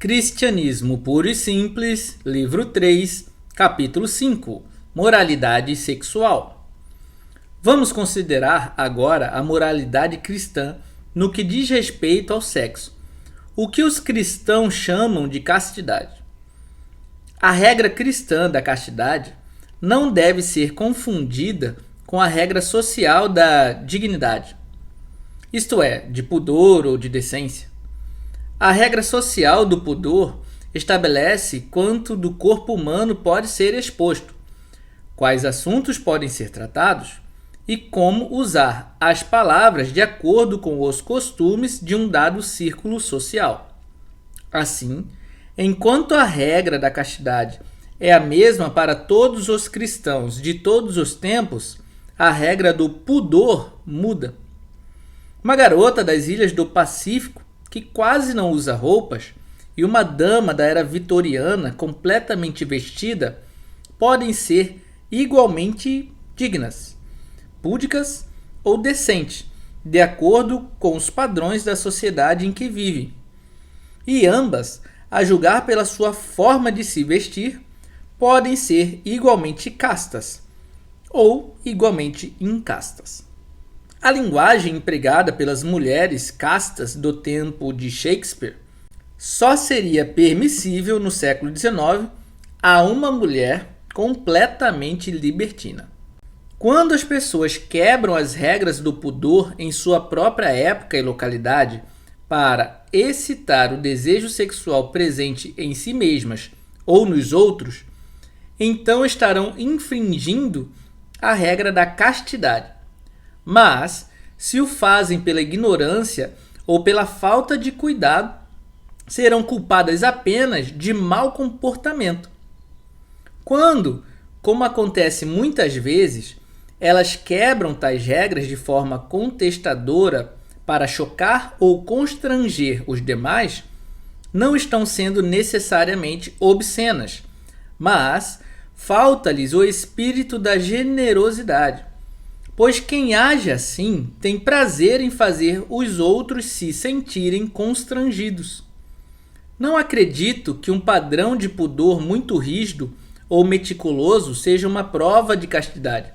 Cristianismo Puro e Simples, livro 3, capítulo 5, Moralidade Sexual. Vamos considerar agora a moralidade cristã no que diz respeito ao sexo, o que os cristãos chamam de castidade. A regra cristã da castidade não deve ser confundida com a regra social da dignidade, isto é, de pudor ou de decência. A regra social do pudor estabelece quanto do corpo humano pode ser exposto, quais assuntos podem ser tratados e como usar as palavras de acordo com os costumes de um dado círculo social. Assim, enquanto a regra da castidade é a mesma para todos os cristãos de todos os tempos, a regra do pudor muda. Uma garota das ilhas do Pacífico que quase não usa roupas, e uma dama da era vitoriana completamente vestida podem ser igualmente dignas, púdicas ou decentes, de acordo com os padrões da sociedade em que vivem. E ambas, a julgar pela sua forma de se vestir, podem ser igualmente castas ou igualmente incastas. A linguagem empregada pelas mulheres castas do tempo de Shakespeare só seria permissível no século XIX a uma mulher completamente libertina. Quando as pessoas quebram as regras do pudor em sua própria época e localidade para excitar o desejo sexual presente em si mesmas ou nos outros, então estarão infringindo a regra da castidade. Mas, se o fazem pela ignorância ou pela falta de cuidado, serão culpadas apenas de mau comportamento. Quando, como acontece muitas vezes, elas quebram tais regras de forma contestadora para chocar ou constranger os demais, não estão sendo necessariamente obscenas, mas falta-lhes o espírito da generosidade. Pois quem age assim tem prazer em fazer os outros se sentirem constrangidos. Não acredito que um padrão de pudor muito rígido ou meticuloso seja uma prova de castidade,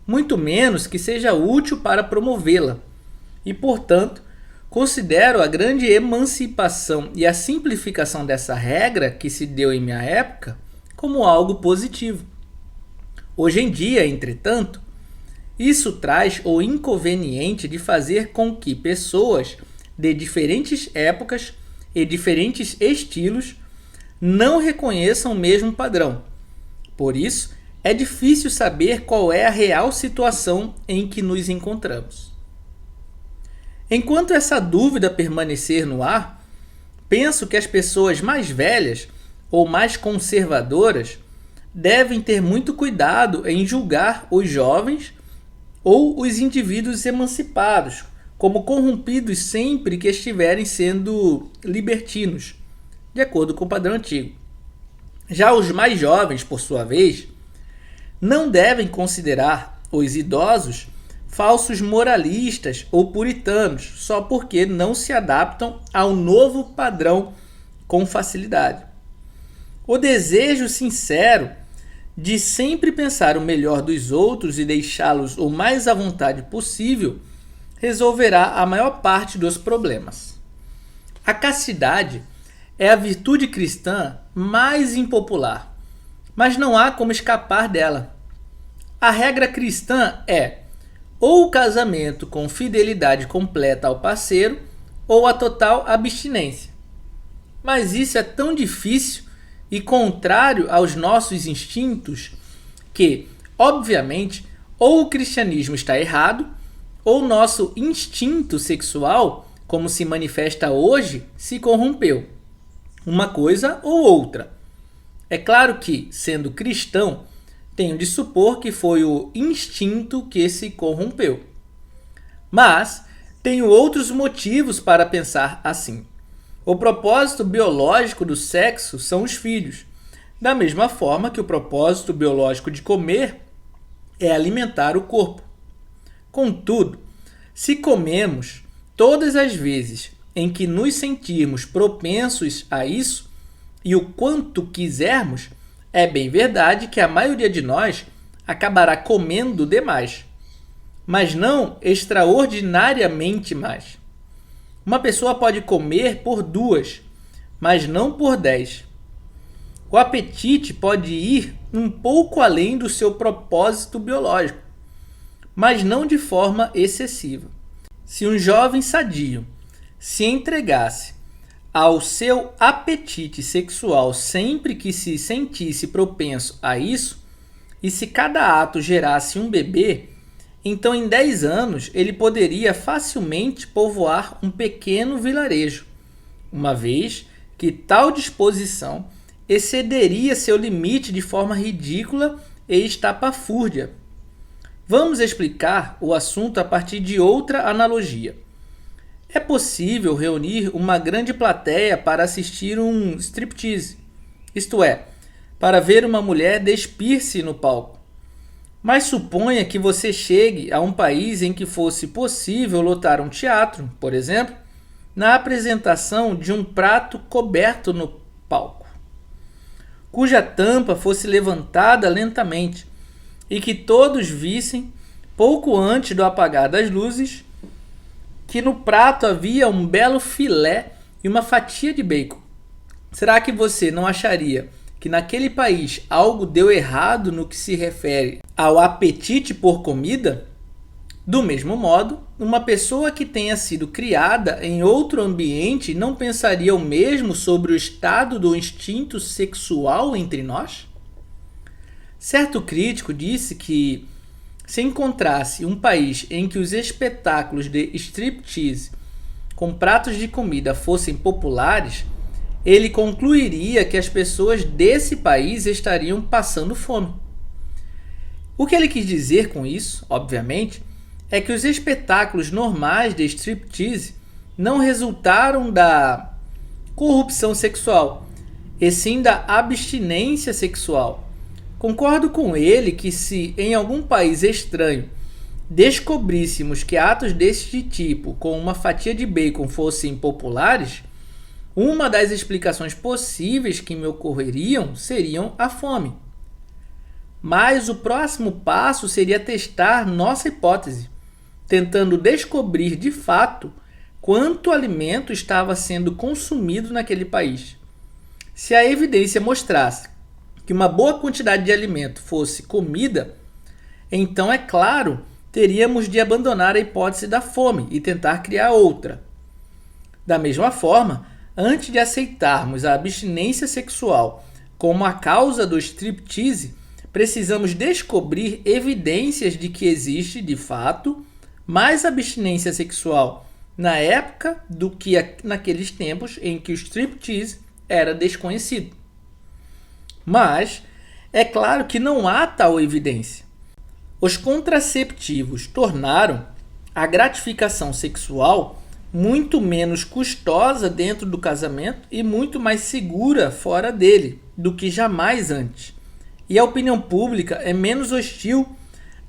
muito menos que seja útil para promovê-la. E, portanto, considero a grande emancipação e a simplificação dessa regra que se deu em minha época como algo positivo. Hoje em dia, entretanto, isso traz o inconveniente de fazer com que pessoas de diferentes épocas e diferentes estilos não reconheçam o mesmo padrão. Por isso, é difícil saber qual é a real situação em que nos encontramos. Enquanto essa dúvida permanecer no ar, penso que as pessoas mais velhas ou mais conservadoras devem ter muito cuidado em julgar os jovens ou os indivíduos emancipados como corrompidos sempre que estiverem sendo libertinos, de acordo com o padrão antigo. Já os mais jovens, por sua vez, não devem considerar os idosos falsos moralistas ou puritanos só porque não se adaptam ao novo padrão com facilidade. O desejo sincero de sempre pensar o melhor dos outros e deixá-los o mais à vontade possível resolverá a maior parte dos problemas. A castidade é a virtude cristã mais impopular, mas não há como escapar dela. A regra cristã é ou o casamento com fidelidade completa ao parceiro ou a total abstinência. Mas isso é tão difícil e contrário aos nossos instintos que, obviamente, ou o cristianismo está errado, ou nosso instinto sexual, como se manifesta hoje, se corrompeu. Uma coisa ou outra. É claro que, sendo cristão, tenho de supor que foi o instinto que se corrompeu. Mas tenho outros motivos para pensar assim. O propósito biológico do sexo são os filhos, da mesma forma que o propósito biológico de comer é alimentar o corpo. Contudo, se comemos todas as vezes em que nos sentirmos propensos a isso e o quanto quisermos, é bem verdade que a maioria de nós acabará comendo demais, mas não extraordinariamente mais. Uma pessoa pode comer por 2, mas não por 10. O apetite pode ir um pouco além do seu propósito biológico, mas não de forma excessiva. Se um jovem sadio se entregasse ao seu apetite sexual sempre que se sentisse propenso a isso, e se cada ato gerasse um bebê, então em 10 anos ele poderia facilmente povoar um pequeno vilarejo, uma vez que tal disposição excederia seu limite de forma ridícula e estapafúrdia. Vamos explicar o assunto a partir de outra analogia. É possível reunir uma grande plateia para assistir um striptease, isto é, para ver uma mulher despir-se no palco. Mas suponha que você chegue a um país em que fosse possível lotar um teatro, por exemplo, na apresentação de um prato coberto no palco, cuja tampa fosse levantada lentamente e que todos vissem, pouco antes do apagar das luzes, que no prato havia um belo filé e uma fatia de bacon. Será que você não acharia que naquele país algo deu errado no que se refere ao apetite por comida? Do mesmo modo, uma pessoa que tenha sido criada em outro ambiente não pensaria o mesmo sobre o estado do instinto sexual entre nós? Certo crítico disse que, se encontrasse um país em que os espetáculos de striptease com pratos de comida fossem populares, ele concluiria que as pessoas desse país estariam passando fome. O que ele quis dizer com isso, obviamente, é que os espetáculos normais de striptease não resultaram da corrupção sexual, e sim da abstinência sexual. Concordo com ele que se em algum país estranho descobríssemos que atos deste tipo, com uma fatia de bacon, fossem populares, uma das explicações possíveis que me ocorreriam seriam a fome. Mas o próximo passo seria testar nossa hipótese, tentando descobrir de fato quanto alimento estava sendo consumido naquele país. Se a evidência mostrasse que uma boa quantidade de alimento fosse comida, então, é claro, teríamos de abandonar a hipótese da fome e tentar criar outra. Da mesma forma, antes de aceitarmos a abstinência sexual como a causa do striptease, precisamos descobrir evidências de que existe, de fato, mais abstinência sexual na época do que naqueles tempos em que o striptease era desconhecido. Mas é claro que não há tal evidência. Os contraceptivos tornaram a gratificação sexual muito menos custosa dentro do casamento e muito mais segura fora dele do que jamais antes. E a opinião pública é menos hostil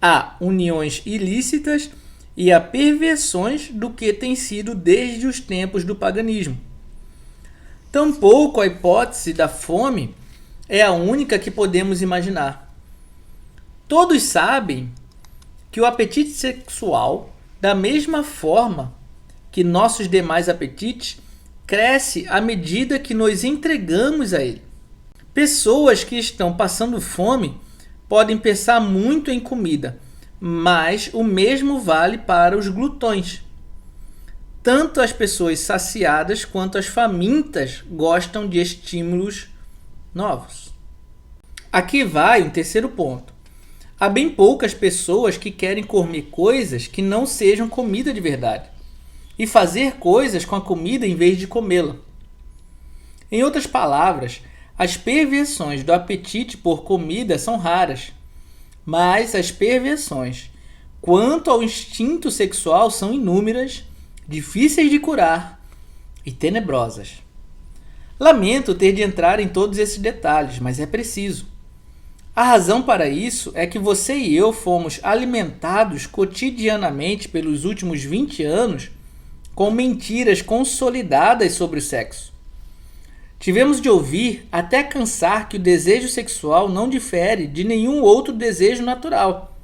a uniões ilícitas e a perversões do que tem sido desde os tempos do paganismo. Tampouco a hipótese da fome é a única que podemos imaginar. Todos sabem que o apetite sexual, da mesma forma que nossos demais apetites, cresce à medida que nos entregamos a ele. Pessoas que estão passando fome podem pensar muito em comida, mas o mesmo vale para os glutões. Tanto as pessoas saciadas quanto as famintas gostam de estímulos novos. Aqui vai um terceiro ponto. Há bem poucas pessoas que querem comer coisas que não sejam comida de verdade e fazer coisas com a comida em vez de comê-la. Em outras palavras, as perversões do apetite por comida são raras, mas as perversões quanto ao instinto sexual são inúmeras, difíceis de curar e tenebrosas. Lamento ter de entrar em todos esses detalhes, mas é preciso. A razão para isso é que você e eu fomos alimentados cotidianamente pelos últimos 20 anos com mentiras consolidadas sobre o sexo. Tivemos de ouvir até cansar que o desejo sexual não difere de nenhum outro desejo natural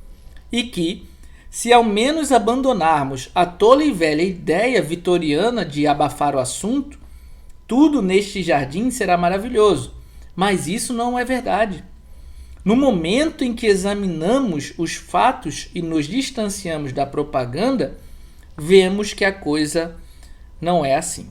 e que, se ao menos abandonarmos a tola e velha ideia vitoriana de abafar o assunto, tudo neste jardim será maravilhoso. Mas isso não é verdade. No momento em que examinamos os fatos e nos distanciamos da propaganda, vemos que a coisa não é assim.